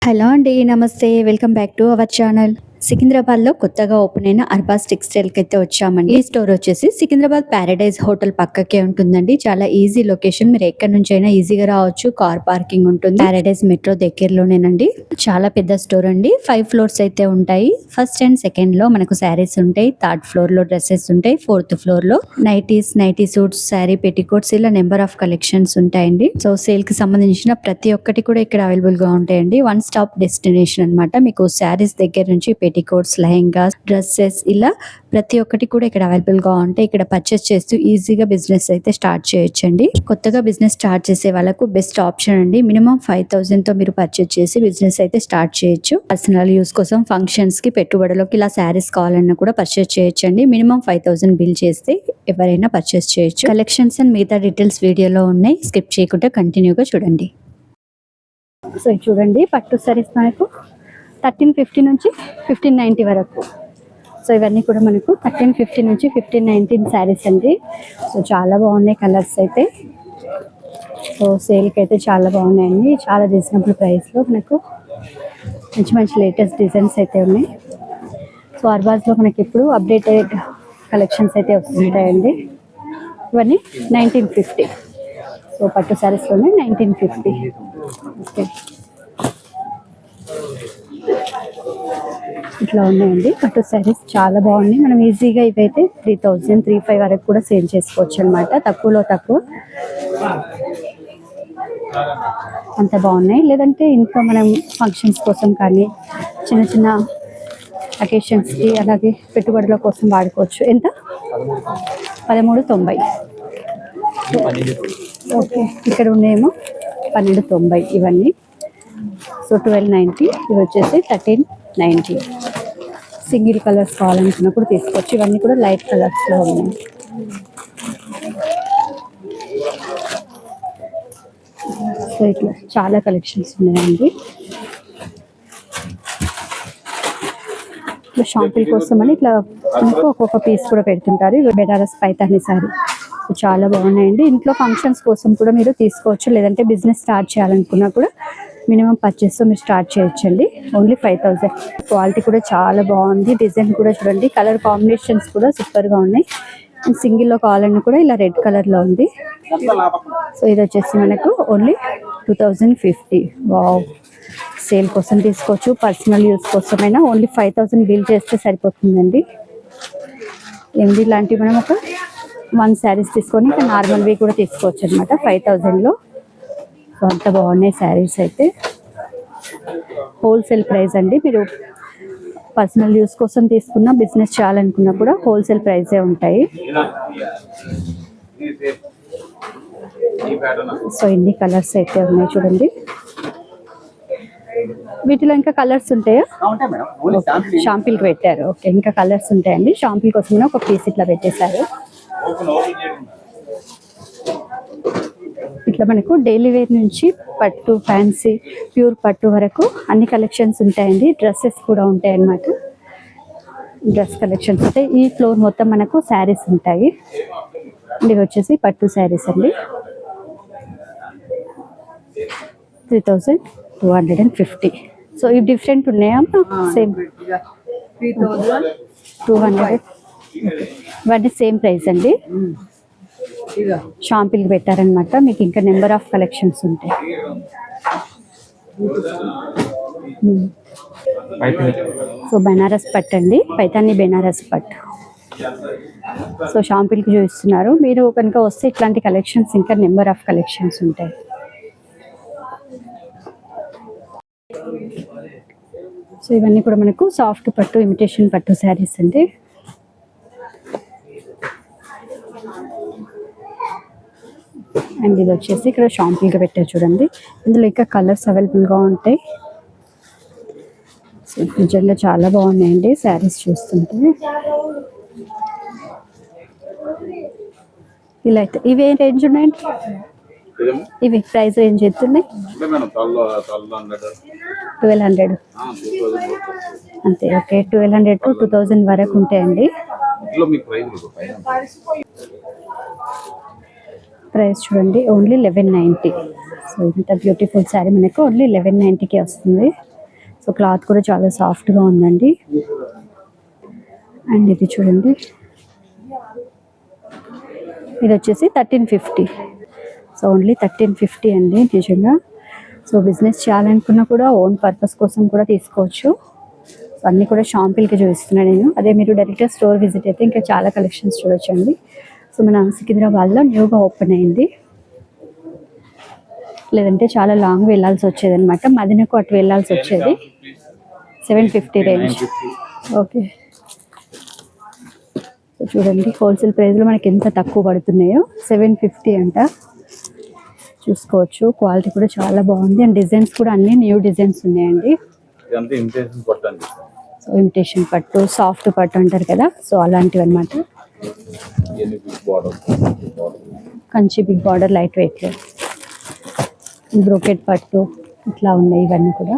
Hello అండి. నమస్తే. Welcome back to our channel. సికింద్రాబాద్‌లో కొత్తగా ఓపెన్ అయిన అర్బాస్ టెక్స్‌టైల్‌కి అయితే వచ్చామండి. ఈ స్టోర్ వచ్చేసి సికింద్రాబాద్ ప్యారడైజ్ హోటల్ పక్కకే ఉంటుందండి. చాలా ఈజీ లొకేషన్. మీరు ఎక్కడి నుంచైనా ఈజీగా రావచ్చు. కార్ పార్కింగ్ ఉంటుంది. ప్యారడైజ్ మెట్రో దగ్గరలోనేనండి. చాలా పెద్ద స్టోర్ అండి. 5 ఫ్లోర్స్ అయితే ఉంటాయి. ఫస్ట్ అండ్ సెకండ్ లో మనకు శారీస్ ఉంటాయి. థర్డ్ ఫ్లోర్ లో డ్రెస్సెస్ ఉంటాయి. ఫోర్త్ ఫ్లోర్ లో nighties, nighty suits, sari petticoats ఇలా నెంబర్ ఆఫ్ కలెక్షన్స్ ఉంటాయండి. సో సేల్ కి సంబంధించిన ప్రతి ఒక్కటి కూడా ఇక్కడ అవైలబుల్ గా ఉంటాయండి. వన్ స్టాప్ డెస్టినేషన్ అన్నమాట. మీకు శారీస్ దగ్గర నుంచి పెట్టికోట్స్, లెహెంగాస్, డ్రెస్సెస్ ఇలా ప్రతి ఒక్కటి కూడా ఇక్కడ అవైలబుల్ గా ఉంటాయి. ఇక్కడ పర్చేస్ చేస్తూ ఈజీగా బిజినెస్ అయితే స్టార్ట్ చేయొచ్చండి. కొత్తగా బిజినెస్ స్టార్ట్ చేసే వాళ్ళకు బెస్ట్ ఆప్షన్ అండి. మినిమం 5,000 తో మీరు పర్చేస్ చేసి బిజినెస్ అయితే స్టార్ట్ చేయొచ్చు. పర్సనల్ యూస్ కోసం, ఫంక్షన్స్ కి, పెట్టుబడులకి ఇలా శారీస్ కావాలన్నా కూడా పర్చేస్ చేయొచ్చండి. మినిమం 5,000 బిల్ చేస్తే ఎవరైనా పర్చేస్ చేయొచ్చు. కలెక్షన్స్ అండ్ మిగతా డీటెయిల్స్ వీడియోలో ఉన్నాయి. స్కిప్ చేయకుండా కంటిన్యూగా చూడండి. సో చూడండి, పట్టు సారీస్ మనకు 1350 నుంచి 1590 వరకు. సో ఇవన్నీ కూడా మనకు 1350 నుంచి 1519 శారీస్ అండి. సో చాలా బాగున్నాయి కలర్స్ అయితే. సో సేల్కి అయితే చాలా బాగున్నాయండి. చాలా రీజనబుల్ ప్రైస్లో మనకు మంచి మంచి లేటెస్ట్ డిజైన్స్ అయితే ఉన్నాయి. సో అర్బాస్లో మనకి ఇప్పుడు అప్డేటెడ్ కలెక్షన్స్ అయితే వస్తుంటాయండి. ఇవన్నీ 1950. సో పట్టు శారీస్లోనే 1950. ఓకే, ఇట్లా ఉన్నాయండి పట్టు శారీస్. చాలా బాగున్నాయి. మనం ఈజీగా ఇవైతే 3,000, 3,500 వరకు కూడా సేల్ చేసుకోవచ్చు అనమాట. తక్కువలో తక్కువ అంత బాగున్నాయి. లేదంటే ఇంట్లో మనం ఫంక్షన్స్ కోసం కానీ చిన్న చిన్న అకేషన్స్కి అలాగే పెట్టుబడుల కోసం వాడుకోవచ్చు. ఎంత? 1390. ఓకే, ఇక్కడ ఉన్నాయేమో 1290 ఇవన్నీ. సో 1290. ఇవి వచ్చేసి 1390. సింగిల్ కలర్స్ కావాలనుకున్నప్పుడు తీసుకోవచ్చు. ఇవన్నీ కూడా లైట్ కలర్స్లో ఉన్నాయి. సో ఇట్లా చాలా కలెక్షన్స్ ఉన్నాయండి. ఇట్లా షాంపిల్ కోసం అని ఇట్లా మనకు ఒక్కొక్క పీస్ కూడా పెడుతుంటారు. ఇవి బెనారస్ పైతాని సారీ చాలా బాగున్నాయండి. ఇంట్లో ఫంక్షన్స్ కోసం కూడా మీరు తీసుకోవచ్చు. లేదంటే బిజినెస్ స్టార్ట్ చేయాలనుకున్నా కూడా మినిమం పర్చేస్తో మీరు స్టార్ట్ చేయొచ్చండి. ఓన్లీ 5,000. క్వాలిటీ కూడా చాలా బాగుంది. డిజైన్ కూడా చూడండి, కలర్ కాంబినేషన్స్ కూడా సూపర్గా ఉన్నాయి. అండ్ సింగిల్లో కావాలన్నా కూడా ఇలా రెడ్ కలర్లో ఉంది. సో ఇది వచ్చేసి మనకు ఓన్లీ 2050. వావ్, సేల్ కోసం తీసుకోవచ్చు, పర్సనల్ యూస్ కోసమైనా. ఓన్లీ 5,000 బిల్ చేస్తే సరిపోతుందండి. ఏంటి ఇలాంటివి మనం ఒక 1 శారీస్ తీసుకొని ఇంకా నార్మల్వి కూడా తీసుకోవచ్చు అనమాట 5,000లో. సో అంత బాగున్నాయి శారీస్ అయితే. హోల్సేల్ ప్రైస్ అండి. మీరు పర్సనల్ యూస్ కోసం తీసుకున్న, బిజినెస్ చేయాలనుకున్నా కూడా హోల్సేల్ ప్రైసే ఉంటాయి. సో ఇన్ని కలర్స్ అయితే ఉన్నాయి చూడండి. వీటిలో ఇంకా కలర్స్ ఉంటాయా? షాంపిల్కి పెట్టారు. ఓకే, ఇంకా కలర్స్ ఉంటాయండి. షాంపిల్ కోసం ఒక పీస్ ఇట్లా పెట్టేశారు. ఇట్లా మనకు డైలీ వేర్ నుంచి పట్టు, ఫ్యాన్సీ, ప్యూర్ పట్టు వరకు అన్ని కలెక్షన్స్ ఉంటాయండి. డ్రెస్సెస్ కూడా ఉంటాయి అన్నమాట. డ్రెస్ కలెక్షన్స్ ఉంటాయి. ఈ ఫ్లోర్ మొత్తం మనకు శారీస్ ఉంటాయి. ఇవి వచ్చేసి పట్టు శారీస్ అండి. 3,250. సో ఇవి డిఫరెంట్ ఉన్నాయా? సేమ్ 200. ఇవన్నీ సేమ్ ప్రైస్ అండి. షాంపిల్కి పెట్టారనమాట. మీకు ఇంకా నెంబర్ ఆఫ్ కలెక్షన్స్ ఉంటాయి. సో బెనారస్ పట్టు అండి, పైతాని బెనారస్ పట్టు. సో షాంపిల్కి చూపిస్తున్నారు. మీరు కనుక వస్తే ఇట్లాంటి కలెక్షన్స్ ఇంకా నెంబర్ ఆఫ్ కలెక్షన్స్ ఉంటాయి. సో ఇవన్నీ కూడా మనకు సాఫ్ట్ పట్టు, ఇమిటేషన్ పట్టు శారీస్ అండి. అండ్ ఇది వచ్చేసి ఇక్కడ షాంపిల్గా పెట్టారు చూడండి. ఇందులో ఇంకా కలర్స్ అవైలబుల్గా ఉంటాయి. సో నిజంగా చాలా బాగున్నాయండి శారీస్ చూస్తుంటే. ఇలా అయితే ఇవి ఏ రేంజ్ ఉన్నాయండి? ఇవి ప్రైస్ రేంజ్ ఎత్తుంది 1,200 అంతే. ఓకే, 1,200 to 2,000 వరకు ఉంటాయండి. ప్రైస్ చూడండి, ఓన్లీ 1190. సో ఇంత బ్యూటిఫుల్ శారీ మనకు ఓన్లీ 1190కి వస్తుంది. సో క్లాత్ కూడా చాలా సాఫ్ట్గా ఉందండి. అండ్ ఇది చూడండి, ఇది వచ్చేసి 1350. సో ఓన్లీ 1350 అండి నిజంగా. సో బిజినెస్ చేయాలనుకున్నా కూడా ఓన్ పర్పస్ కోసం కూడా తీసుకోవచ్చు. సో అన్నీ కూడా షాంపిల్కి చూపిస్తున్నాను నేను. అదే మీరు డైరెక్ట్గా స్టోర్ విజిట్ అయితే ఇంకా చాలా కలెక్షన్స్ చూడొచ్చండి. సో మన సికింద్రాబాద్లో న్యూగా ఓపెన్ అయింది. లేదంటే చాలా లాంగ్ వెళ్ళాల్సి వచ్చేది అనమాట. మదనకు అటు వెళ్ళాల్సి వచ్చేది. 750 రేంజ్. ఓకే, సో చూడండి హోల్సేల్ ప్రైస్లో మనకి ఎంత తక్కువ పడుతున్నాయో. 750 అంట. చూసుకోవచ్చు, క్వాలిటీ కూడా చాలా బాగుంది. అండ్ డిజైన్స్ కూడా అన్ని న్యూ డిజైన్స్ ఉన్నాయండి. సో ఇమిటేషన్ పట్టు, సాఫ్ట్ పట్టు అంటారు కదా, సో అలాంటివి అనమాట. Kanchi big border, light weight, brocade పట్టు ఇట్లా ఉన్నాయి ఇవన్నీ కూడా.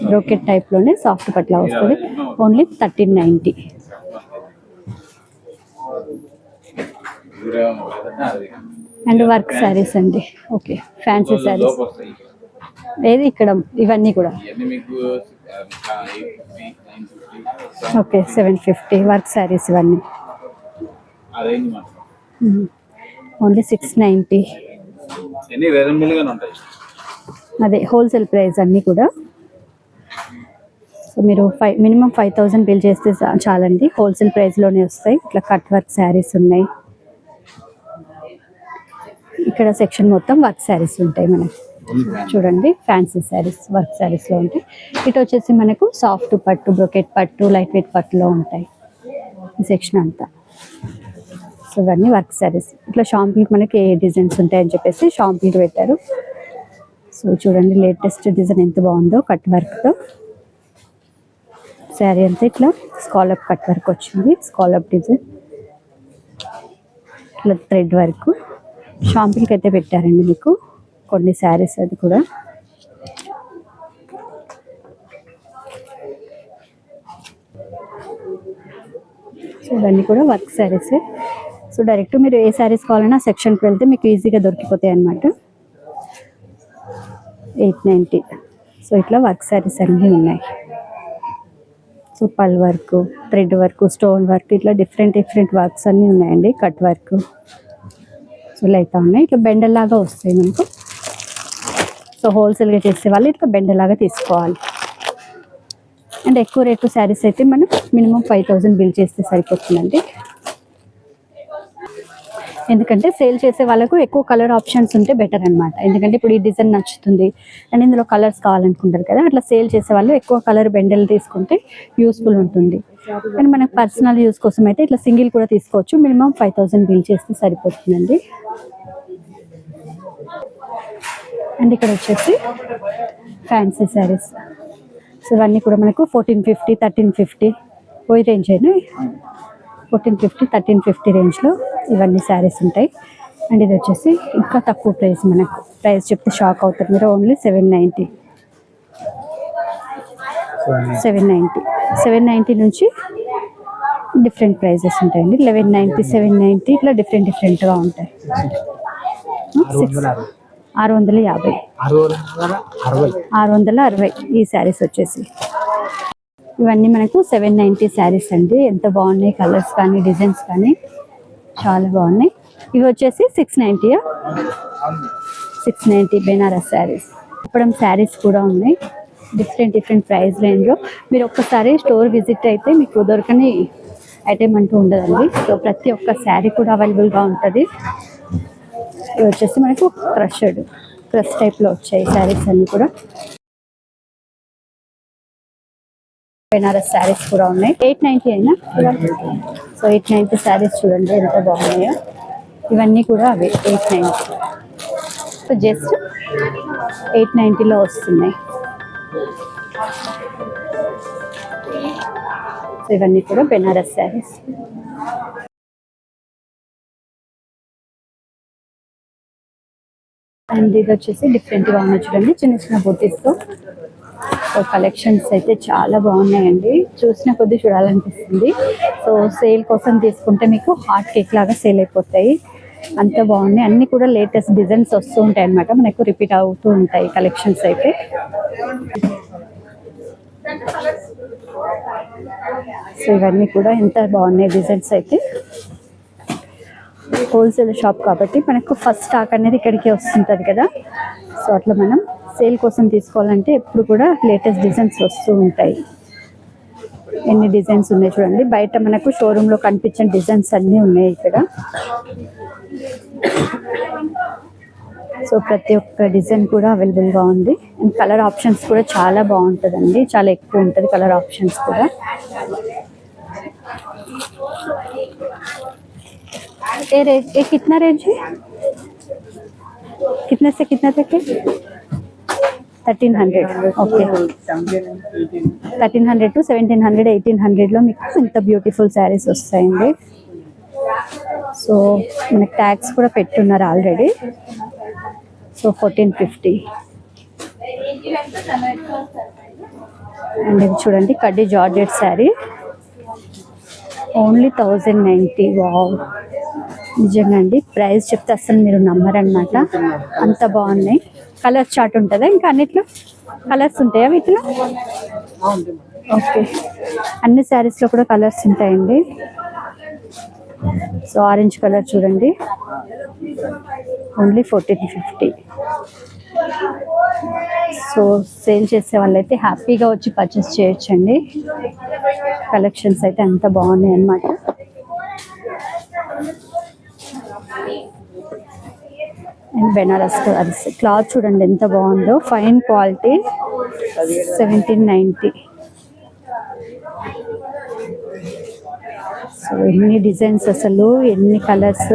బ్రోకెట్ టైప్లోనే సాఫ్ట్ పట్ల వస్తుంది. ఓన్లీ 1390. అండ్ వర్క్ శారీస్ అండి. ఓకే, ఫ్యాన్సీ శారీస్ ఏది ఇక్కడ ఇవన్నీ కూడా. ఓకే, 750 వర్క్ శారీస్ ఇవన్నీ. ఓన్లీ 690. అదే హోల్సేల్ ప్రైస్ అన్నీ కూడా. సో మీరు మినిమం 5000 బిల్ చేస్తే చాలండి. హోల్సేల్ ప్రైస్లోనే వస్తాయి. ఇట్లా కట్ వర్క్ శారీస్ ఉన్నాయి. ఇక్కడ సెక్షన్ మొత్తం వర్క్ శారీస్ ఉంటాయి మనకి. చూడండి ఫ్యాన్సీ శారీస్ వర్క్ శారీస్లో ఉంటాయి. ఇటు వచ్చేసి మనకు సాఫ్ట్ పట్టు, బ్రోకెట్ పట్టు, లైట్ వెయిట్ పట్టులో ఉంటాయి ఈ సెక్షన్ అంతా. సో ఇవన్నీ వర్క్ శారీస్. ఇట్లా షాంపుల్కి మనకి ఏ డిజైన్స్ ఉంటాయని చెప్పేసి షాంపుల్కి పెట్టారు. సో చూడండి లేటెస్ట్ డిజైన్ ఎంత బాగుందో, కట్ వర్క్తో. శారీ అంతా ఇట్లా స్కాలప్ కట్ వర్క్ వచ్చింది. స్కాలప్ డిజైన్, ఇట్లా థ్రెడ్ వర్క్. షాంపుల్కి అయితే పెట్టారండి మీకు కొన్ని శారీస్. అది కూడా సో ఇవన్నీ కూడా వర్క్ శారీసే. సో డైరెక్ట్ మీరు ఏ శారీస్ కావాలన్నా సెక్షన్కి వెళ్తే మీకు ఈజీగా దొరికిపోతాయి అన్నమాట. 890. సో ఇట్లా వర్క్ శారీస్ అన్నీ ఉన్నాయి. సో పల్ work, thread work, stone work, ఇట్లా డిఫరెంట్ వర్క్స్ అన్నీ ఉన్నాయండి. కట్ వర్క్ సో ఇలా అయితే ఉన్నాయి. ఇట్లా బెండల్లాగా వస్తాయి మనకు. సో హోల్సేల్గా చేసే వాళ్ళు ఇట్లా బెండల్లాగా తీసుకోవాలి. అండ్ ఎక్కువ రేటు శారీస్ అయితే మనం మినిమం 5000 బిల్ చేస్తే సరిపోతుందండి. ఎందుకంటే సేల్ చేసే వాళ్ళకు ఎక్కువ కలర్ ఆప్షన్స్ ఉంటే బెటర్ అనమాట. ఎందుకంటే ఇప్పుడు ఈ డిజైన్ నచ్చుతుంది అండ్ ఇందులో కలర్స్ కావాలనుకుంటారు కదా, అట్లా సేల్ చేసే వాళ్ళు ఎక్కువ కలర్ బెండల్ తీసుకుంటే యూస్ఫుల్ ఉంటుంది. అండ్ మనకు పర్సనల్ యూస్ కోసం అయితే ఇట్లా సింగిల్ కూడా తీసుకోవచ్చు. మినిమం 5000 బిల్ చేస్తే సరిపోతుందండి. అండ్ ఇక్కడ వచ్చేసి ఫ్యాన్సీ శారీస్. సో ఇవన్నీ కూడా మనకు 1450, 1350 పోయి రేంజ్ అయినా 1450, 1350 రేంజ్లో ఇవన్నీ శారీస్ ఉంటాయి. అండ్ ఇది వచ్చేసి ఇంకా తక్కువ ప్రైస్. మనకు ప్రైస్ చెప్తే షాక్ అవుతారు మీరు. ఓన్లీ 790. 790 నుంచి డిఫరెంట్ ప్రైజెస్ ఉంటాయండి. 1190, 790 ఇట్లా డిఫరెంట్గా ఉంటాయి. 650 ఈ శారీస్ వచ్చేసి. ఇవన్నీ మనకు 790 శారీస్ అండి. ఎంత బాగున్నాయి, కలర్స్ కానీ డిజైన్స్ కానీ చాలా బాగున్నాయి. ఇవి వచ్చేసి 690. 690 బెనారస్ శారీస్. ఇప్పుడు శారీస్ కూడా ఉన్నాయి డిఫరెంట్ ప్రైస్ రేంజ్లో. మీరు ఒక్కసారి స్టోర్ విజిట్ అయితే మీకు దొరకని ఐటెం అంటూ ఉండదండి. సో ప్రతి ఒక్క శారీ కూడా అవైలబుల్గా ఉంటుంది. ఇవి వచ్చేసి మనకు క్రష్ టైప్లో వచ్చాయి శారీస్ అన్నీ కూడా. బెనారస్ శారీస్ కూడా ఉన్నాయి. 890 అయినా. సో 890 శారీస్ చూడండి ఎంత బాగున్నాయో. ఇవన్నీ కూడా అవి 890. సో జస్ట్ 890లో వస్తున్నాయి. సో ఇవన్నీ కూడా బెనారస్ శారీస్. అండ్ ఇది వచ్చేసి డిఫరెంట్గా ఉన్నాయి చూడండి, చిన్న బూటీస్తో. సో కలెక్షన్స్ అయితే చాలా బాగున్నాయండి. చూసిన కొద్దీ చూడాలనిపిస్తుంది. సో సేల్ కోసం తీసుకుంటే మీకు హాట్ కేక్ లాగా సేల్ అయిపోతాయి. అంత బాగున్నాయి. అన్ని కూడా లేటెస్ట్ డిజైన్స్ వస్తూ ఉంటాయి అన్నమాట, మనకు రిపీట్ అవుతూ ఉంటాయి కలెక్షన్స్ అయితే. సో ఇవన్నీ కూడా ఎంత బాగున్నాయి డిజైన్స్ అయితే. హోల్సేల్ షాప్ కాబట్టి మనకు ఫస్ట్ స్టాక్ అనేది ఇక్కడికి వస్తుంటుంది కదా. సో అట్లా మనం సేల్ కోసం తీసుకోవాలంటే ఎప్పుడు కూడా లేటెస్ట్ డిజైన్స్ వస్తూ ఉంటాయి. ఎన్ని డిజైన్స్ ఉన్నాయి చూడండి. బయట మనకు షోరూంలో కనిపించిన డిజైన్స్ అన్నీ ఉన్నాయి ఇక్కడ. సో ప్రతి ఒక్క డిజైన్ కూడా అవైలబుల్గా ఉంది. అండ్ కలర్ ఆప్షన్స్ కూడా చాలా బాగుంటుందండి, చాలా ఎక్కువ ఉంటుంది కలర్ ఆప్షన్స్ కూడా. ये कितना रेंज है, कितने से कितना तक है? 1300. ఓకే, 1300 to 1700, 1800లో మీకు ఇంత బ్యూటిఫుల్ శారీస్ వస్తాయండి. సో మనకి ట్యాగ్స్ కూడా పెట్టున్నారు ఆల్రెడీ. సో 1450. అండ్ ఇది చూడండి, కడ్డీ జార్జెట్ శారీ, ఓన్లీ 1090. వావ్, నిజంగా అండి ప్రైస్ చెప్తే అసలు మీరు నమ్మరన్నమాట, అంత బాగున్నాయి. కలర్ చార్ట్ ఉంటుందా ఇంకా అన్నిట్లో? కలర్స్ ఉంటాయా వీటిలో? ఓకే, అన్ని శారీస్లో కూడా కలర్స్ ఉంటాయండి. సో ఆరెంజ్ కలర్ చూడండి, ఓన్లీ 1450. సో సేల్ చేసే వాళ్ళైతే హ్యాపీగా వచ్చి పర్చేస్ చేయొచ్చండి. కలెక్షన్స్ అయితే అంత బాగున్నాయి అన్నమాట. అండ్ బెనారస్ క్లాత్ చూడండి ఎంత బాగుందో, ఫైన్ క్వాలిటీ, 1790. సో ఎన్ని డిజైన్స్, అసలు ఎన్ని కలర్స్.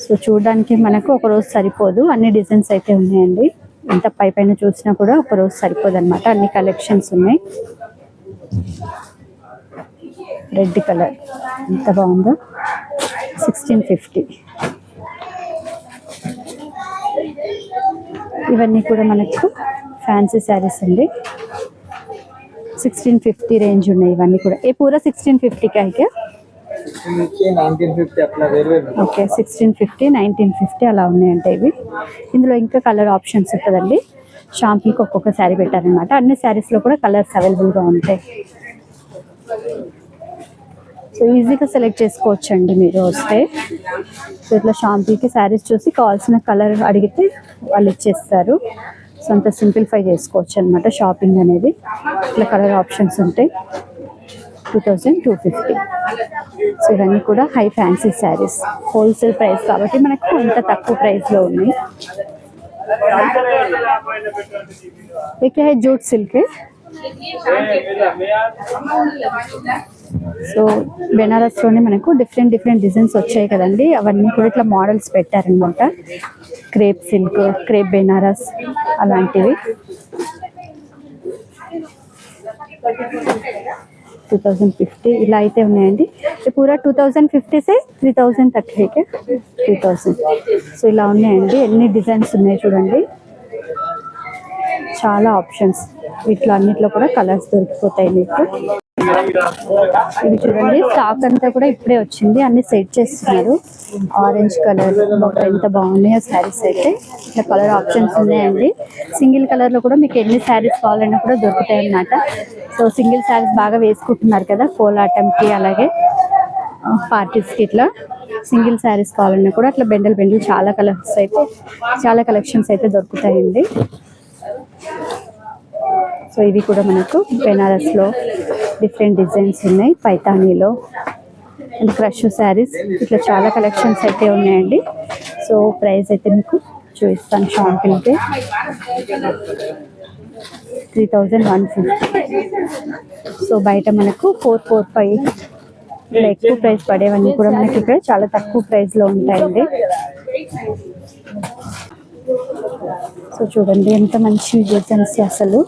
సో చూడడానికి మనకు ఒక రోజు సరిపోదు, అన్ని డిజైన్స్ అయితే ఉన్నాయండి. ఎంత పై పైన చూసినా కూడా ఒక రోజు సరిపోదు అనమాట, అన్ని కలెక్షన్స్ ఉన్నాయి. రెడ్ కలర్ ఎంత బాగుందో, 1650. ఇవన్నీ కూడా మనకు ఫ్యాన్సీ శారీస్ అండి, 1650 రేంజ్ ఉన్నాయి ఇవన్నీ కూడా. ఏ పూరా 1650 का है क्या? 1950 అట్లా వేరు వేరు. ఓకే, 1650, 1950 అలా ఉన్నాయంటే ఇవి. ఇందులో ఇంకా కలర్ ఆప్షన్స్ ఉంటుందండి. షాంపూకి ఒక్కొక్క శారీ పెట్టారనమాట. అన్ని శారీస్లో కూడా కలర్స్ అవైలబుల్గా ఉంటాయి. సో ఈజీగా సెలెక్ట్ చేసుకోవచ్చు అండి మీరు వస్తే. సో ఇట్లా షాంపూకి శారీస్ చూసి కావాల్సిన కలర్ అడిగితే వాళ్ళు ఇచ్చేస్తారు. సో అంత సింప్లిఫై చేసుకోవచ్చు అనమాట షాపింగ్ అనేది. ఇట్లా కలర్ ఆప్షన్స్ ఉంటాయి. 2250. సో ఇవన్నీ కూడా high fancy saris, wholesale price కాబట్టి మనకు ఇంత తక్కువ ప్రైస్లో ఉన్నాయి. ఇక జూట్ సిల్క్. సో బెనారస్లోనే మనకు డిఫరెంట్ డిజైన్స్ వచ్చాయి కదండి, అవన్నీ కూడా ఇట్లా మోడల్స్ పెట్టారనమాట. క్రేప్ సిల్క్, క్రేప్ బెనారస్ అలాంటివి. 2050 ఇలా అయితే ఉన్నాయండి. పూరా 2050 से 3000 तक है क्या? 3000. సో ఇలా ఉన్నాయండి. ఎన్ని డిజైన్స్ ఉన్నాయి చూడండి, చాలా ఆప్షన్స్. వీటిలో అన్నిట్లో కూడా కలర్స్ దొరికిపోతాయి మీకు. ఇది చూడండి, స్టాక్ అంతా కూడా ఇప్పుడే వచ్చింది, అన్ని సెట్ చేస్తున్నారు. ఆరెంజ్ కలర్ ఎంత బాగున్నాయో శారీస్ అయితే. ఇట్లా కలర్ ఆప్షన్స్ ఉన్నాయండి. సింగిల్ కలర్లో కూడా మీకు ఎన్ని శారీస్ కావాలన్నా కూడా దొరుకుతాయి అన్నమాట. సో సింగిల్ శారీస్ బాగా వేసుకుంటున్నారు కదా కోలాటంకి, అలాగే పార్టీస్కి. ఇట్లా సింగిల్ శారీస్ కావాలన్నా కూడా అట్లా బెండల్ చాలా కలర్స్ అయితే, చాలా కలెక్షన్స్ అయితే దొరుకుతాయండి. సో ఇవి కూడా మనకు బెనారస్లో డిఫరెంట్ డిజైన్స్ ఉన్నాయి, పైతానీలో అండ్ క్రష్ శారీస్. ఇట్లా చాలా కలెక్షన్స్ అయితే ఉన్నాయండి. సో ప్రైస్ అయితే మీకు చూపిస్తాను. షాంపిల్కి 3150. సో బయట మనకు 445 ఇలా ఎక్కువ ప్రైస్ పడేవన్నీ కూడా మనకి ఇక్కడ చాలా తక్కువ ప్రైస్లో ఉంటాయండి. సో చూడండి ఎంత మంచి డిజైన్స్. అసలు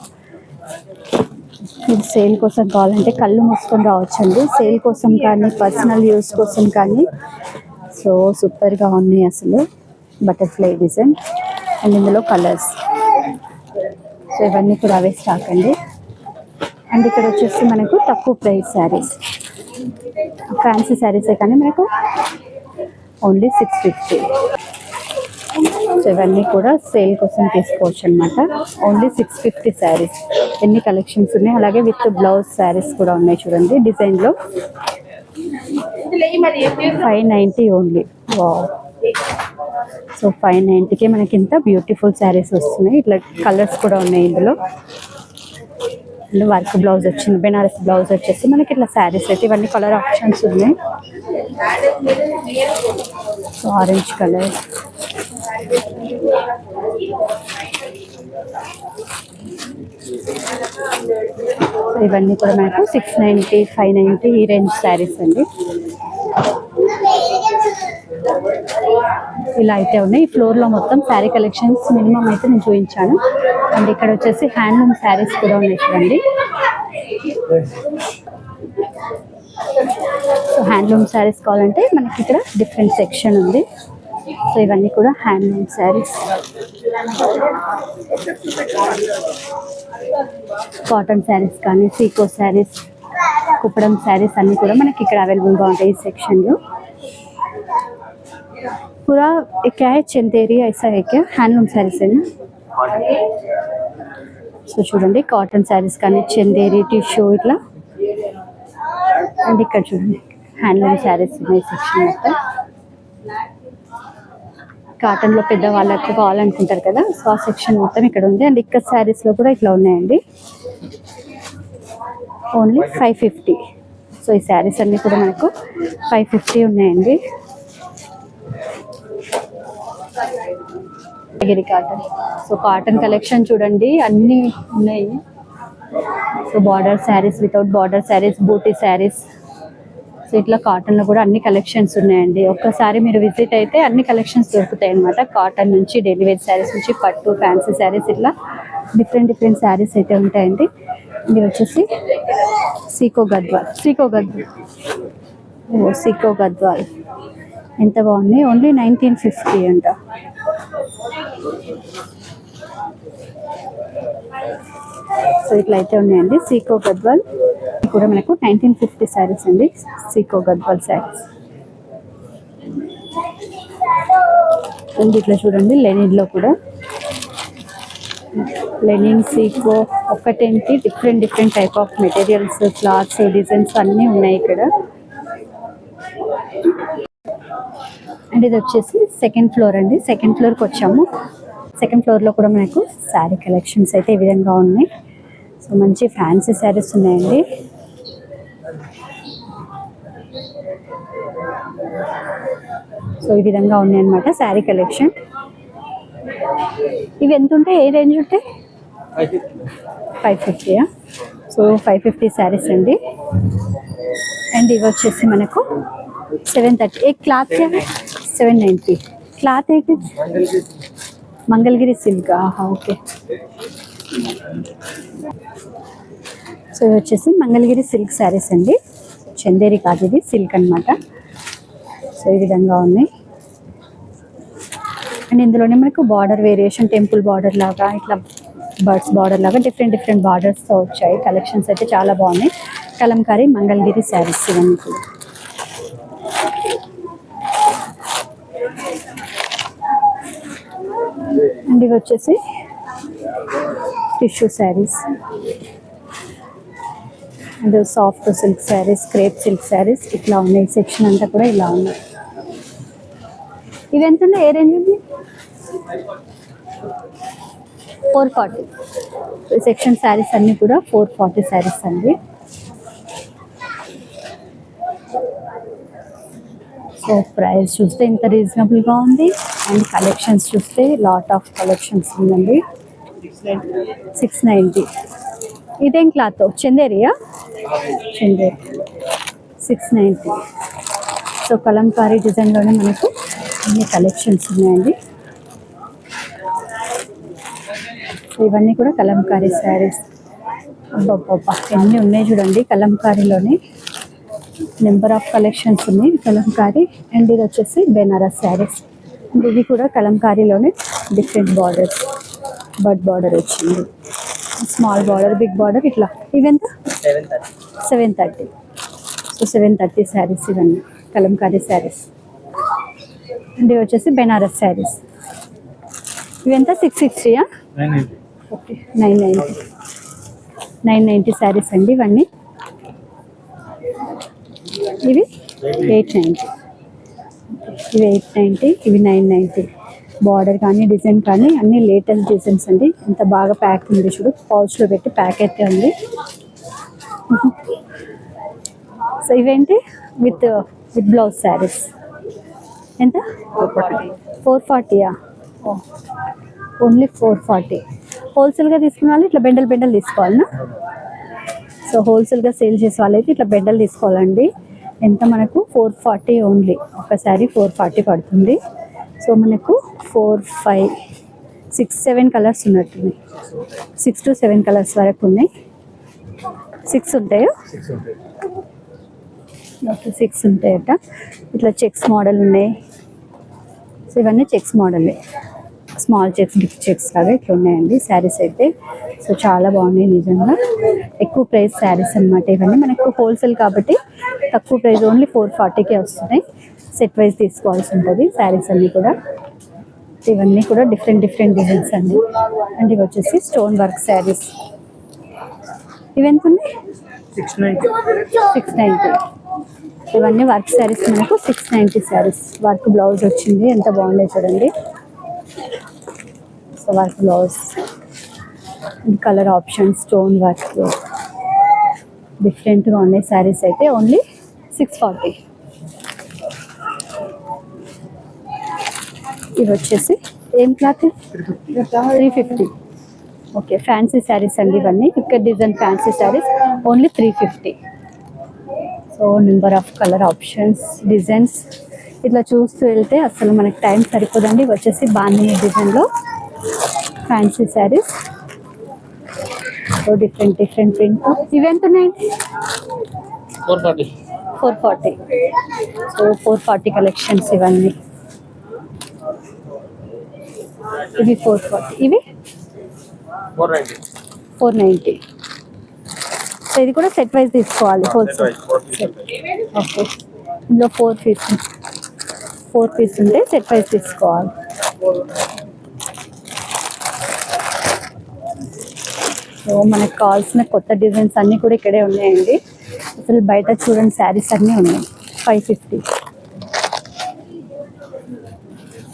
మీరు సేల్ కోసం కావాలంటే కళ్ళు మూసుకొని రావచ్చండి, సేల్ కోసం కానీ పర్సనల్ యూస్ కోసం కానీ. సో సూపర్గా ఉన్నాయి అసలు. బటర్ఫ్లై డిజైన్ అండ్ ఇందులో కలర్స్. సో ఇవన్నీ కూడా అవే స్టాక్ అండి. అండ్ ఇక్కడ వచ్చేసి మనకు తక్కువ ప్రైస్ శారీస్. ఫ్యాన్సీ శారీసే కానీ మనకు ఓన్లీ 650. సో ఇవన్నీ కూడా సేల్ కోసం తీసుకోవచ్చు అనమాట. ఓన్లీ 650 శారీస్. ఎన్ని కలెక్షన్స్ ఉన్నాయి. అలాగే విత్ బ్లౌజ్ శారీస్ కూడా ఉన్నాయి చూడండి డిజైన్లో. 590 ఓన్లీ. వావ్. సో 590కే మనకి ఇంత బ్యూటిఫుల్ శారీస్ వస్తున్నాయి. ఇట్లా కలర్స్ కూడా ఉన్నాయి ఇందులో. వర్క్ బ్లౌజ్ వచ్చింది. బెనారస్ బ్లౌజ్ వచ్చేసి మనకి ఇట్లా శారీస్ అయితే ఇవన్నీ కలర్ ఆప్షన్స్ ఉన్నాయి. సో ఆరెంజ్ కలర్, ఇవన్నీ కూడా మనకు 690, 590 ఈ రేంజ్ శారీస్ అండి. ఇలా అయితే ఉన్నాయి. ఈ ఫ్లోర్లో మొత్తం శారీ కలెక్షన్స్ మినిమం అయితే నేను చూపించాను. అండ్ ఇక్కడ వచ్చేసి హ్యాండ్లూమ్ శారీస్ కూడా ఉన్నాయి చూడండి. సో హ్యాండ్లూమ్ శారీస్ కావాలంటే మనకి ఇక్కడ డిఫరెంట్ సెక్షన్ ఉంది. సో ఇవన్నీ కూడా హ్యాండ్లూమ్ శారీస్. కాటన్ శారీస్ కానీ, సీకో శారీస్, కుప్పడం శారీస్ అన్నీ కూడా మనకి ఇక్కడ అవైలబుల్గా ఉంటాయి ఈ సెక్షన్లో. पूरा क्या है चंदेरी ऐसा है क्या హ్యాండ్లూమ్ శారీస్ అయినా. సో చూడండి కాటన్ శారీస్ కానీ చందేరి టిష్యూ ఇట్లా. అండ్ ఇక్కడ చూడండి హ్యాండ్లూమ్ శారీస్ ఉన్నాయి సెక్షన్ మొత్తం. కాటన్లో పెద్ద వాళ్ళకి కావాలనుకుంటారు కదా, సో ఆ సెక్షన్ మొత్తం ఇక్కడ ఉంది. అండ్ ఇక్కడ శారీస్లో కూడా ఇట్లా ఉన్నాయండి. ఓన్లీ 550. సో ఈ శారీస్ అన్నీ కూడా మనకు 550 ఉన్నాయండి. Giri cotton. So cotton collection చూడండి అన్నీ ఉన్నాయి. So border sarees, without border sarees, buti sarees. So ఇట్లా కాటన్లో కూడా అన్ని కలెక్షన్స్ ఉన్నాయండి. ఒక్కసారి మీరు విజిట్ అయితే అన్ని కలెక్షన్స్ దొరుకుతాయి అన్నమాట. కాటన్ నుంచి డైలీ వేర్ శారీస్ నుంచి పట్టు, ఫ్యాన్సీ శారీస్, ఇట్లా డిఫరెంట్ శారీస్ అయితే ఉంటాయండి. ఇది వచ్చేసి సీకో గద్వాల్. సీకో గద్వాల్ ఎంత బాగుంది. ఓన్లీ 1950 అంట. సో ఇట్లా అయితే ఉన్నాయండి సీకో గద్వాల్ కూడా మనకు 1950 శారీస్ అండి. సీకో గద్వాల్ శారీస్. అండ్ ఇట్లా చూడండి లెనిన్లో కూడా లెనిన్, సీకో ఒక్కటేంటి different type of materials, clothes, designs అన్నీ ఉన్నాయి ఇక్కడ. అండ్ ఇది వచ్చేసి సెకండ్ ఫ్లోర్ అండి. సెకండ్ ఫ్లోర్కి వచ్చాము. సెకండ్ ఫ్లోర్లో కూడా మనకు శారీ కలెక్షన్స్ అయితే ఈ విధంగా ఉన్నాయి. సో మంచి ఫ్యాన్సీ శారీస్ ఉన్నాయండి. సో ఈ విధంగా ఉన్నాయి అన్నమాట శారీ కలెక్షన్. ఇవి ఎంత ఉంటాయి, ఏ రేంజ్ ఉంటాయి? 550. సో 550 శారీస్ అండి. అండ్ ఇవి వచ్చేసి మనకు 730. एक क्लॉथ क्या है? 790. क्लॉथ है कि मंगलगिरी सिल्क. ఓకే. సో ఇది వచ్చేసి మంగళగిరి సిల్క్ శారీస్ అండి. చందేరి కాదు, ఇది సిల్క్ అనమాట. సో ఈ విధంగా ఉన్నాయి. అండ్ ఇందులోనే మనకు బార్డర్ వేరియేషన్, టెంపుల్ బార్డర్ లాగా, ఇట్లా బర్డ్స్ బార్డర్ లాగా డిఫరెంట్ బార్డర్స్తో వచ్చాయి. కలెక్షన్స్ అయితే చాలా బాగున్నాయి. కలంకారీ మంగళగిరి శారీస్ ఇవన్నీ కూడా. అండ్ ఇవి వచ్చేసి tissue saris, and soft silk saris, crepe silk saris ఇట్లా ఉన్నాయి. సెక్షన్ అంతా కూడా ఇలా ఉన్నాయి. ఇవి ఎంత ఉన్నాయి, ఏ రేంజ్ ఉంది? 440. ఈ సెక్షన్ శారీస్ అన్నీ కూడా 440 శారీస్ అండి. సో ప్రైస్ చూస్తే ఇంత రీజనబుల్గా ఉంది. అండ్ కలెక్షన్స్ చూస్తే లాట్ ఆఫ్ కలెక్షన్స్ ఉందండి. 690. ఇదేం క్లాత్? చందేరియా? చందేరి. 690. సో కలంకారీ డిజైన్లోనే మనకు అన్ని కలెక్షన్స్ ఉన్నాయండి. ఇవన్నీ కూడా కలంకారీ శారీస్. అబ్బబ్బబ్బా ఎన్ని ఉన్నాయి చూడండి కలంకారీలోనే. నెంబర్ ఆఫ్ కలెక్షన్స్ ఉన్నాయి కలంకారీ. అండ్ ఇది వచ్చేసి బెనారస్ శారీస్. అండ్ ఇవి కూడా కలంకారీలోనే డిఫరెంట్ బార్డర్స్. బడ్ బార్డర్ వచ్చింది, స్మాల్ బార్డర్, బిగ్ బార్డర్ ఇట్లా. ఇవెంత? 730. సో 730 శారీస్ ఇవన్నీ కలంకారీ శారీస్. అండ్ ఇవి వచ్చేసి బెనారస్ శారీస్. ఇవంతా 660. ఓకే 990 శారీస్ అండి ఇవన్నీ. ఇవి 890, ఇవి 890, ఇవి 990. బార్డర్ కానీ డిజైన్ కానీ అన్నీ లేటెస్ట్ డిజైన్స్ అండి. ఎంత బాగా ప్యాక్ ఉంది చూడు, పౌచ్లో పెట్టి ప్యాక్ అయితే ఉంది. సో ఇవేంటి విత్ బ్లౌజ్ శారీస్ ఎంత? 440. ఓన్లీ 440. హోల్సేల్గా తీసుకున్న వాళ్ళు ఇట్లా బెండల్ తీసుకోవాలన్నా? సో హోల్సేల్గా సేల్ చేసే వాళ్ళైతే ఇట్లా బెండల్ తీసుకోవాలండి. ఎంత మనకు? 440 ఓన్లీ. ఒక శారీ 440 పడుతుంది. సో మనకు 4, 5, 6, 7 కలర్స్ ఉన్నట్టున్నాయి. 6 to 7 కలర్స్ వరకు ఉన్నాయి. 6 ఉంటాయో? ఓకే 6 ఉంటాయట. ఇట్లా చెక్స్ మోడల్ ఉన్నాయి. సో ఇవన్నీ చెక్స్ మోడలే, స్మాల్ చెక్స్, గిఫ్ట్ చెక్స్ లాగా ఇట్లా ఉన్నాయండి శారీస్ అయితే. సో చాలా బాగున్నాయి నిజంగా. ఎక్కువ ప్రైస్ శారీస్ అనమాట ఇవన్నీ. మనకు హోల్సేల్ కాబట్టి తక్కువ ప్రైస్, ఓన్లీ 440కే వస్తున్నాయి. సెట్ వైజ్ తీసుకోవాల్సి ఉంటుంది శారీస్ అన్నీ కూడా. ఇవన్నీ కూడా డిఫరెంట్ డిజైన్స్ అండి. అండ్ ఇవి వచ్చేసి స్టోన్ వర్క్ శారీస్. ఇవి ఎంత ఉన్నాయి? 690. ఇవన్నీ వర్క్ శారీస్ మనకు 690 శారీస్. వర్క్ బ్లౌజ్ వచ్చింది, ఎంత బాగుంది చూడండి. So work blouse, colour option, stone work డిఫరెంట్గా ఉన్నాయి శారీస్ అయితే. ఓన్లీ 640. ఇవి వచ్చేసి ఏం క్లాత్? 350. ఓకే ఫ్యాన్సీ శారీస్ అండి ఇవన్నీ. ఇక్కడ design fancy saris only 350. So number of colour options, designs ఇట్లా చూస్తూ వెళ్తే అసలు మనకి టైం సరిపోదండి. ఇవి వచ్చేసి బాందిని డిజైన్లో fancy saris. So different print. ఇవి ఎంత ఉన్నాయండి? 440. సో 440 కలెక్షన్స్ ఇవన్నీ. ఇవి 440, ఇవి 490. సో ఇది కూడా సెట్ వైజ్ తీసుకోవాలి హోల్సేల్. ఓకే ఇందులో 4 పీస్ ఉంటే సెట్ వైజ్ తీసుకోవాలి. సో మనకు కావాల్సిన కొత్త డిజైన్స్ అన్నీ కూడా ఇక్కడే ఉన్నాయండి. అసలు బయట చూడండి శారీస్ అన్నీ ఉన్నాయి. 550.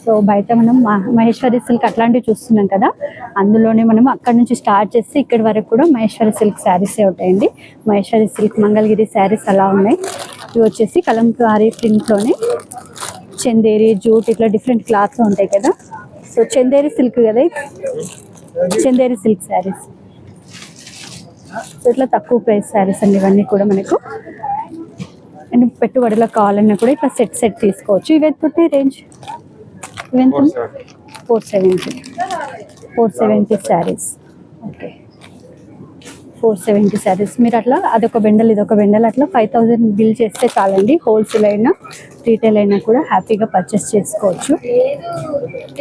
సో బయట మనం మహేశ్వరి సిల్క్ అట్లాంటివి చూస్తున్నాం కదా, అందులోనే మనం అక్కడ నుంచి స్టార్ట్ చేసి ఇక్కడి వరకు కూడా మహేశ్వరి సిల్క్ శారీసే ఉంటాయండి. మహేశ్వరి సిల్క్, మంగళగిరి శారీస్ అలా ఉన్నాయి. ఇవి వచ్చేసి కలంకారీ ప్రింట్లోనే చందేరి, జూట్ ఇట్లా డిఫరెంట్ క్లాత్స్ ఉంటాయి కదా. సో చందేరి సిల్క్ కదా, చందేరి సిల్క్ శారీస్. సో ఇట్లా తక్కువ ప్రైస్ శారీస్ అండి ఇవన్నీ కూడా మనకు. అండ్ పెట్టుబడిలో కావాలన్నా కూడా ఇట్లా సెట్ తీసుకోవచ్చు. ఇవి ఎంత రేంజ్? ఇవెంత? 470 శారీస్. ఓకే 470 శారీస్. మీరు అట్లా అదొక బెండల్ ఇదొక బెండల్ అట్లా 5000 బిల్ చేస్తే చాలండి. హోల్సేల్ అయినా రీటైల్ అయినా కూడా హ్యాపీగా పర్చేస్ చేసుకోవచ్చు.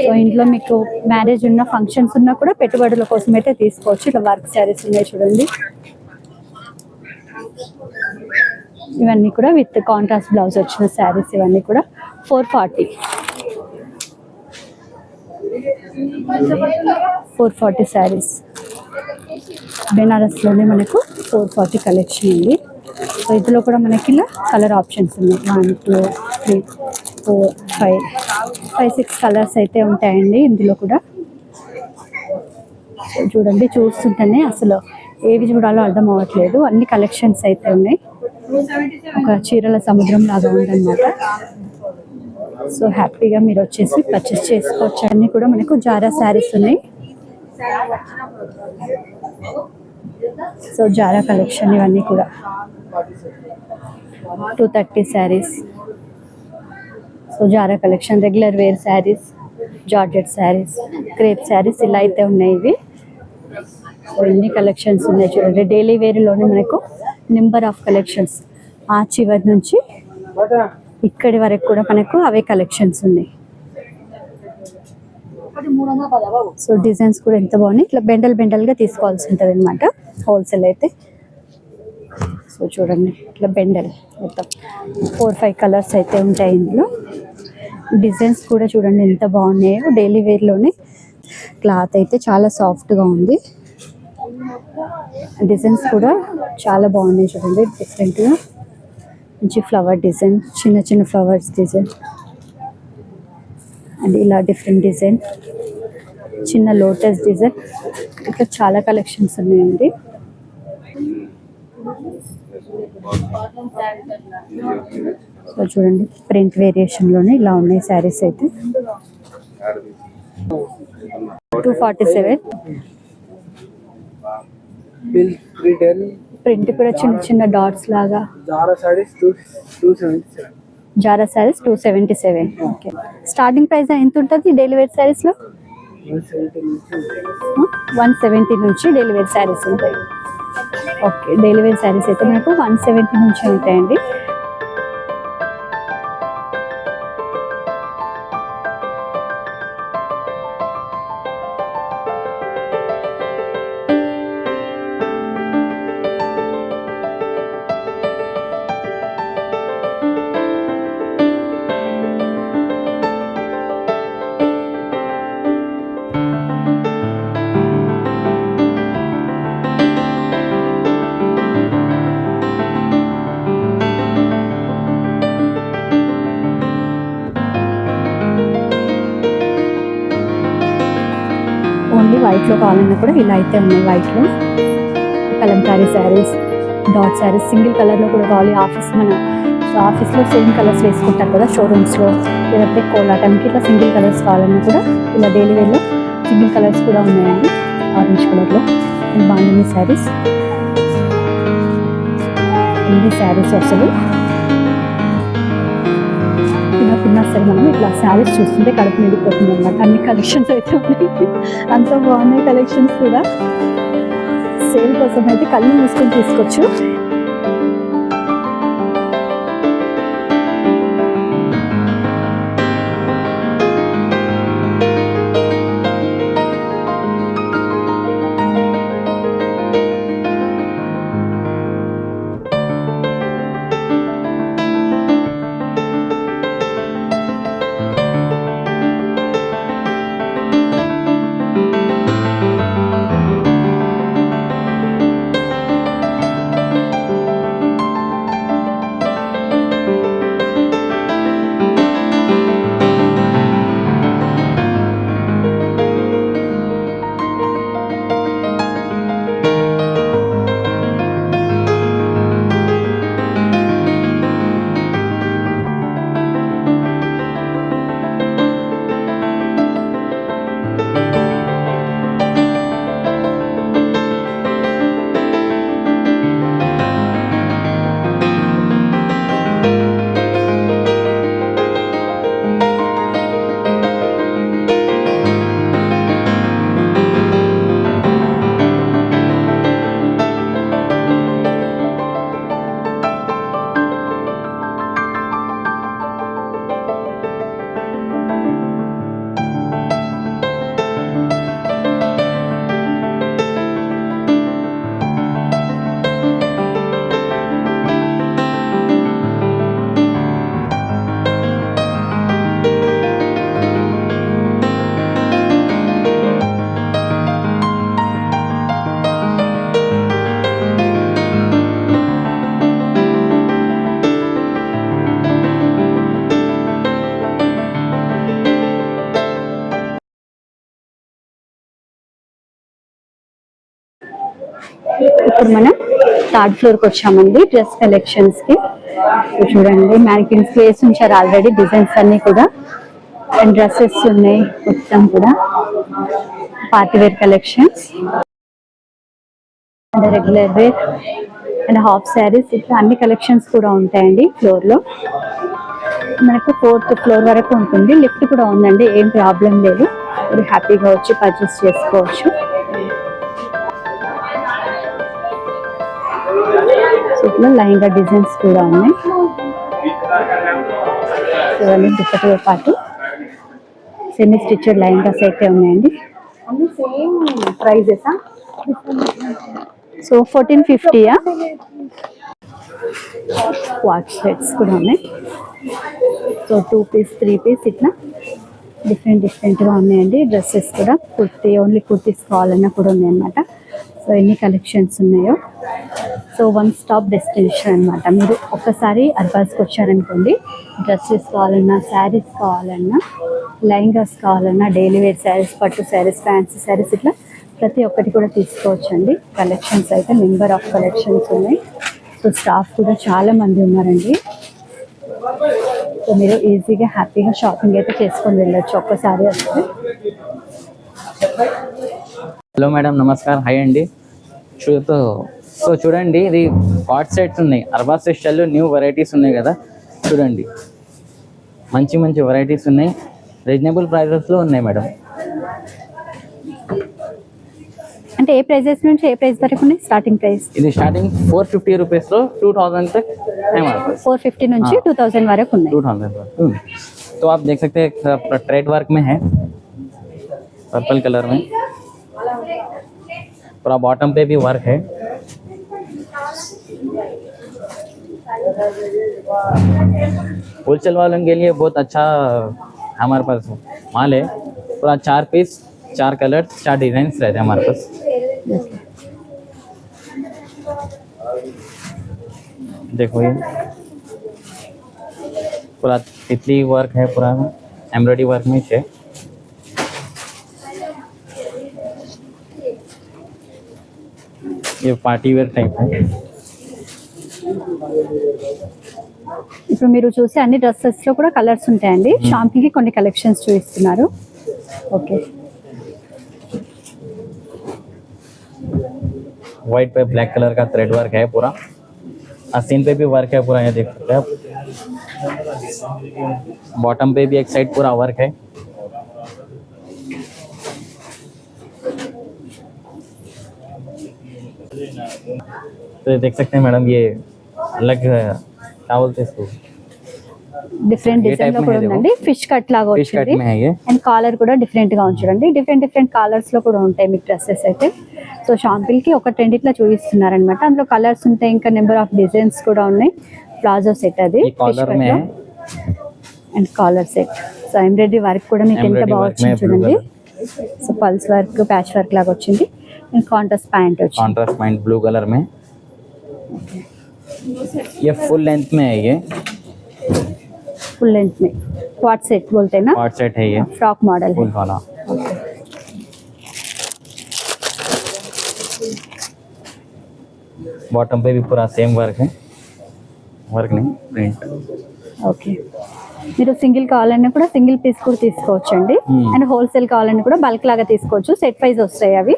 సో ఇంట్లో మీకు మ్యారేజ్ ఉన్న, ఫంక్షన్స్ ఉన్నా కూడా పెట్టుబడుల కోసం అయితే తీసుకోవచ్చు. ఇట్లా వర్క్ శారీస్ ఉన్నాయి చూడండి. ఇవన్నీ కూడా విత్ కాంట్రాస్ట్ బ్లౌజ్ వచ్చిన శారీస్. ఇవన్నీ కూడా 440 శారీస్. బెనారస్లోనే మనకు 440 కలెక్షన్ ఉంది. సో ఇందులో కూడా మనకి ఇలా కలర్ ఆప్షన్స్ ఉన్నాయి. 1, 2, 3, 4, 5, 6 కలర్స్ అయితే ఉంటాయండి ఇందులో కూడా. చూడండి, చూస్తుంటేనే అసలు ఏవి చూడాలో అర్థం అవ్వట్లేదు. అన్ని కలెక్షన్స్ అయితే ఉన్నాయి. ఒక చీరల సముద్రం లాగా ఉందన్నమాట. సో హ్యాపీగా మీరు వచ్చేసి పర్చేస్ చేసుకోవచ్చు. అన్నీ కూడా మనకు జారా శారీస్ ఉన్నాయి. సో జారా కలెక్షన్ ఇవన్నీ కూడా 230 saris. So Zara collection, regular wear saris, georgette saris, crepe saris ఇలా అయితే ఉన్నాయి ఇవి. సో ఎన్ని కలెక్షన్స్ ఉన్నాయి చూడండి. డైలీ వేర్లోనే మనకు నెంబర్ ఆఫ్ కలెక్షన్స్. ఆ చివరి నుంచి ఇక్కడి వరకు కూడా మనకు అవే కలెక్షన్స్ ఉన్నాయి. సో డిజైన్స్ కూడా ఎంత బాగున్నాయి. ఇట్లా బెండల్గా తీసుకోవాల్సి ఉంటుంది అనమాట హోల్సేల్ అయితే. సో చూడండి ఇట్లా బెండల్ మొత్తం 4-5 కలర్స్ అయితే ఉంటాయి ఇందులో. డిజైన్స్ కూడా చూడండి ఎంత బాగున్నాయో. డైలీ వేర్లోనే క్లాత్ అయితే చాలా సాఫ్ట్గా ఉంది. డిజైన్స్ కూడా చాలా బాగున్నాయి చూడండి, డిఫరెంట్గా మంచి ఫ్లవర్ డిజైన్, చిన్న చిన్న ఫ్లవర్స్ డిజైన్ అండ్ ఇలా డిఫరెంట్ డిజైన్, చిన్న లోటస్ డిజైన్, ఇట్లా చాలా కలెక్షన్స్ ఉన్నాయండి. సో చూడండి ప్రింట్ వేరియేషన్లోనే ఇలా ఉన్నాయి శారీస్ అయితే. 247. ప్రింట్ కూడా చిన్న చిన్న డాట్స్ లాగా. Zara saris 277. Okay, starting price ఎంత ఉంటుంది డైలీ వేర్ శారీస్లో? 170 నుంచి డైలీ వేర్ శారీస్ ఉంటాయి. ఓకే, డైలీ వేర్ శారీస్ అయితే మనకు 170 నుంచి ఉంటాయండి. ఓన్లీ వైట్లో కావాలన్నా కూడా ఇలా అయితే ఉన్నాయి. వైట్లో కలంకారీ శారీస్, డాట్ శారీస్, సింగిల్ కలర్లో కూడా కావాలి. ఆఫీస్లో సేమ్ కలర్స్ వేసుకుంటారు కదా షోరూమ్స్లో, లేకపోతే కోలాటానికి ఇట్లా సింగిల్ కలర్స్ కావాలన్నా కూడా ఇలా డైలీ వేర్లో సింగిల్ కలర్స్ కూడా ఉన్నాయండి. ఆరెంజ్ కలర్లో అండ్ బాంధనీ శారీస్. ఇన్ని శారీస్ అసలు తినకున్నా సరే మనం ఇట్లా శారీస్ చూస్తుంటే కడుపు నిండిపోతుంది అన్నమాట. అన్ని కలెక్షన్స్ అయితే ఉన్నాయి, అంత బాగున్నాయి కలెక్షన్స్ కూడా. సేల్ కోసం అయితే కళ్ళు మూసుకొని తీసుకోవచ్చు. ఇప్పుడు మనం 3rd ఫ్లోర్కి వచ్చామండి డ్రెస్ కలెక్షన్స్కి. చూడండి మ్యానికిన్స్ ప్లేస్ ఉంచారు ఆల్రెడీ, డిజైన్స్ అన్నీ కూడా అండ్ డ్రెస్సెస్ ఉన్నాయి మొత్తం కూడా. Party wear collections and regular wear and half saris, ఇట్లా అన్ని కలెక్షన్స్ కూడా ఉంటాయండి ఫ్లోర్లో. మనకు 4th ఫ్లోర్ వరకు ఉంటుంది, లిఫ్ట్ కూడా ఉందండి, ఏం ప్రాబ్లం లేదు. మీరు హ్యాపీగా వచ్చి పర్చేస్ చేసుకోవచ్చు. ఇట్లా లైన్గా డిజైన్స్ కూడా ఉన్నాయి. ఇవన్నీ దుప్పటితో పాటు సెమీ స్టిచ్డ్ లైన్గాస్ అయితే ఉన్నాయండి. అన్ని సేమ్ ప్రైజెసా? సో 1450. క్వార్ట్ సెట్స్ కూడా ఉన్నాయి. సో 2 పీస్ 3 పీస్ ఇట్లా డిఫరెంట్గా ఉన్నాయండి. డ్రెస్సెస్ కూడా ఓన్లీ కుర్తీస్ కావాలన్నా కూడా ఉన్నాయన్నమాట. సో ఎన్ని కలెక్షన్స్ ఉన్నాయో. సో వన్ స్టాప్ డెస్టినేషన్ అనమాట. మీరు ఒక్కసారి అర్బాస్కి వచ్చారనుకోండి, డ్రెస్సెస్ కావాలన్నా, శారీస్ కావాలన్నా, లెహంగాస్ కావాలన్నా, డైలీ వేర్ శారీస్, పట్టు శారీస్, ఫ్యాన్సీ శారీస్, ఇట్లా ప్రతి ఒక్కటి కూడా తీసుకోవచ్చండి. కలెక్షన్స్ అయితే నెంబర్ ఆఫ్ కలెక్షన్స్ ఉన్నాయి. సో స్టాఫ్ కూడా చాలా మంది ఉన్నారండి. సో మీరు ఈజీగా హ్యాపీగా షాపింగ్ అయితే చేసుకొని వెళ్ళొచ్చు ఒక్కసారి వస్తే. హలో మేడం, నమస్కారం. హాయ్ అండి. సో చూడండి, ఇది కార్డ్ సెట్స్ ఉన్నాయి. అర్బాస్ స్టైల్లో న్యూ వెరైటీస్ ఉన్నాయి కదా, చూడండి. మంచి మంచి వెరైటీస్ ఉన్నాయి, రీజనబుల్ ప్రైజెస్లో ఉన్నాయి మేడం. అంటే ఏ ప్రైజెస్ నుంచి ఏ ప్రైస్ వరకు ఉన్నాయి? స్టార్టింగ్ ప్రైస్ ఇది స్టార్టింగ్ 450 రూపీస్లో 2000 तक है हमारे पास. 450 నుంచి 2000 వరకు ఉన్నాయి. 2000 तो आप देख सकते हैं ट्रेड वर्क में है, पर्पल कलर में. पूरा बॉटम पे भी वर्क है. होलसेल वालों के लिए बहुत अच्छा हमारे पास माल है. पूरा 4 पीस 4 कलर 4 डिजाइन रहते हैं हमारे पास. देखो ये पूरा तितली वर्क है, पूरा एम्ब्रॉयडरी वर्क में है. ये पार्टी वेयर टाइप है. ఇప్పుడు మీరు చూసే అన్ని డ్రెస్సెస్లో కూడా కలర్స్ ఉంటాయండి. షాంపుల్కి కొన్ని కలెక్షన్స్ చూపిస్తున్నారు. ఓకే, वाइट पे ब्लैक कलर का थ्रेड वर्क है पूरा. आस्तीन पे भी वर्क है पूरा, ये देख सकते हैं आप. बॉटम पे भी एक साइड पूरा वर्क है. तो ये देख सकते हैं मैडम, ये अलग क्या बोलते हैं इसको, డిఫరెంట్ డిజైన్ లో కూడా ఉందండి. ఫిష్ కట్ లాగా వచ్చింది. అండ్ కాలర్ కూడా డిఫరెంట్ గా ఉంచండి. డిఫరెంట్ కలర్స్ లో కూడా ఉంటాయి మీకు డ్రెస్సెస్ అయితే. సో షాంపిల్ కి ఒక ట్రెండ్ ఇట్లా చూపిస్తున్నారు అనమాట. అందులో కలర్స్ ఉంటాయి, ఇంకా నెంబర్ ఆఫ్ డిజైన్స్ కూడా ఉన్నాయి. ప్లాజో సెట్ అది and caller set. So embroidery work కూడా మీకు ఎంత బాగా వచ్చింది చూడండి. So pulse work, patch work లాగా వచ్చింది. అండ్ కాంట్రాస్ట్ ప్యాంట్ వచ్చింది. కాంట్రాస్ట్ ప్యాంట్ బ్లూ కలర్ में. ये फुल लेंथ में है. ये फुल लेंथ में क्वाड सेट बोलते हैं ना. क्वाड सेट है ये, फ्रॉक मॉडल फुल वाला. बॉटम पे भी पूरा सेम वर्क है, वर्क नहीं प्रिंट. ఓకే, మీరు సింగిల్ కావాలన్నా కూడా సింగిల్ పీస్ కూడా తీసుకోవచ్చండి. అండ్ హోల్సేల్ కావాలన్నా కూడా బల్క్ లాగా తీసుకోవచ్చు. సెట్ వైజ్ వస్తాయి అవి.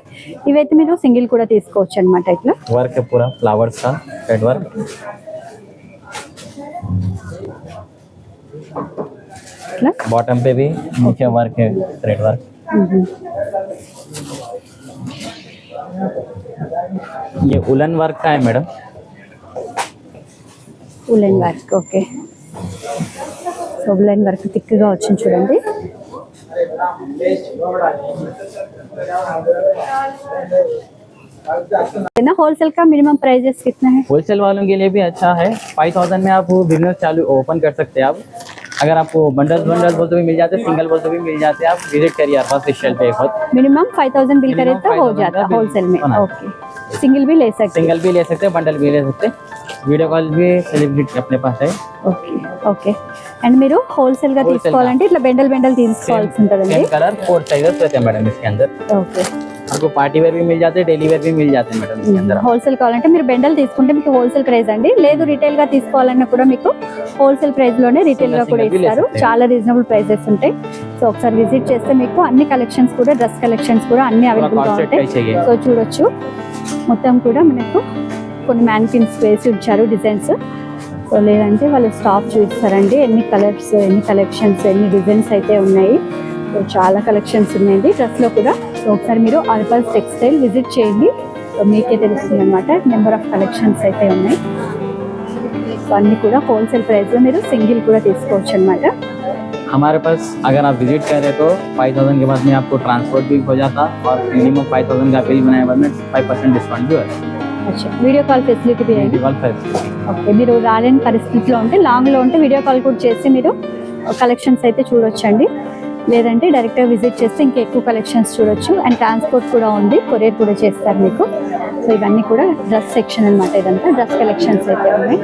ఇవైతే మీరు సింగిల్ కూడా తీసుకోవచ్చు అనమాట. ఇట్లా वर्क है पूरा फ्लावर्स का थ्रेड वर्क. इतना बॉटम पे भी नीचे वर्क है, थ्रेड वर्क. ये उलन वर्क का है madam. Woollen work. Okay, so woollen work థిక్గా వచ్చింది చూడండి. होलसेल का मिनिमम प्राइजेस कितना है? होलसेल वालों के लिए भी अच्छा है. 5000 में आप बिजनेस चालू ओपन कर सकते हैं आप. अगर आपको बंडल बोलते भी मिल जाते, सिंगल बोलते भी मिल जाते, आप विजिट करिए अरबाज टेक्सटाइल पे एक बार. मिनिमम 5000 बिल करे तो हो जाता है होलसेल में. ओके, सिंगल भी ले सकते, सिंगल भी ले सकते हैं, बंडल भी ले सकते हैं. वीडियो कॉल भी सेलिब्रिटी अपने पास है. Okay okay. అండ్ మీరు హోల్సేల్ గా తీసుకోవాలంటే ఇట్లా బెండల్ తీసుకోవాల్సి ఉంటుందండి. सेम कलर 4 साइजेस रहते हैं मैडम इसके अंदर. ఓకే, आपको पार्टी वेयर भी मिल जाते हैं, डेली वेयर भी मिल जाते हैं मैडम इसके अंदर. హోల్సేల్ కావాలంటే మీరు బెండల్ తీసుకుంటే మీకు హోల్సేల్ ప్రైస్ అండి. లేదు రిటైల్ గా తీసుకోవాలన్నా కూడా మీకు హోల్సేల్ ప్రైస్ లోనే రిటైల్ గా కూడా ఇస్తారు. చాలా రీజనబుల్ ప్రైసెస్ ఉంటాయి. సో ఒకసారి విజిట్ చేస్తే మీకు అన్ని కలెక్షన్స్ కూడా, డ్రెస్ కలెక్షన్స్ కూడా అన్ని అవైలబుల్ గా ఉంటాయి. సో చూడొచ్చు, మొత్తం కూడా మనకు కొన్ని మ్యానికిన్స్ వేసి ఉంచారు డిజైన్స్. సో లేదంటే వాళ్ళు స్టాఫ్ చూపిస్తారండి ఎన్ని కలర్స్, ఎన్ని కలెక్షన్స్, ఎన్ని డిజైన్స్ అయితే ఉన్నాయి. సో చాలా కలెక్షన్స్ ఉన్నాయండి డ్రెస్లో కూడా. సో ఒకసారి మీరు అర్బాజ్ టెక్స్టైల్ విజిట్ చేయండి. సో మీకే తెలుస్తుంది అనమాట. నెంబర్ ఆఫ్ కలెక్షన్స్ అయితే ఉన్నాయి. సో అన్నీ కూడా హోల్సేల్ ప్రైస్లో మీరు సింగిల్ కూడా తీసుకోవచ్చు అనమాట. हमारे पास अगर आप विजिट करें तो 5000 के बाद में आपको ट्रांसपोर्ट भी हो जाता और मिनिमम 5000 का बिल बनाए बाद में 5% डिस्काउंट भी होता है. అచ్చా వీడియో కాల్ ఫెసిలిటీ भी है వీడియో కాల్ ఫెసిలిటీ. ఓకే మీరు రాలేని పరిస్థితిలో ఉంటే లాంగ్లో ఉంటే వీడియో కాల్ కూడా చేసి మీరు కలెక్షన్స్ అయితే చూడొచ్చండి, లేదంటే డైరెక్ట్గా విజిట్ చేస్తే ఇంకా ఎక్కువ కలెక్షన్స్ చూడొచ్చు. అండ్ ట్రాన్స్పోర్ట్ కూడా ఉంది, కొరియర్ కూడా చేస్తారు మీకు. సో ఇవన్నీ కూడా డ్రెస్ సెక్షన్ అనమాట, ఇదంతా డ్రెస్ కలెక్షన్స్ అయితే ఉన్నాయి.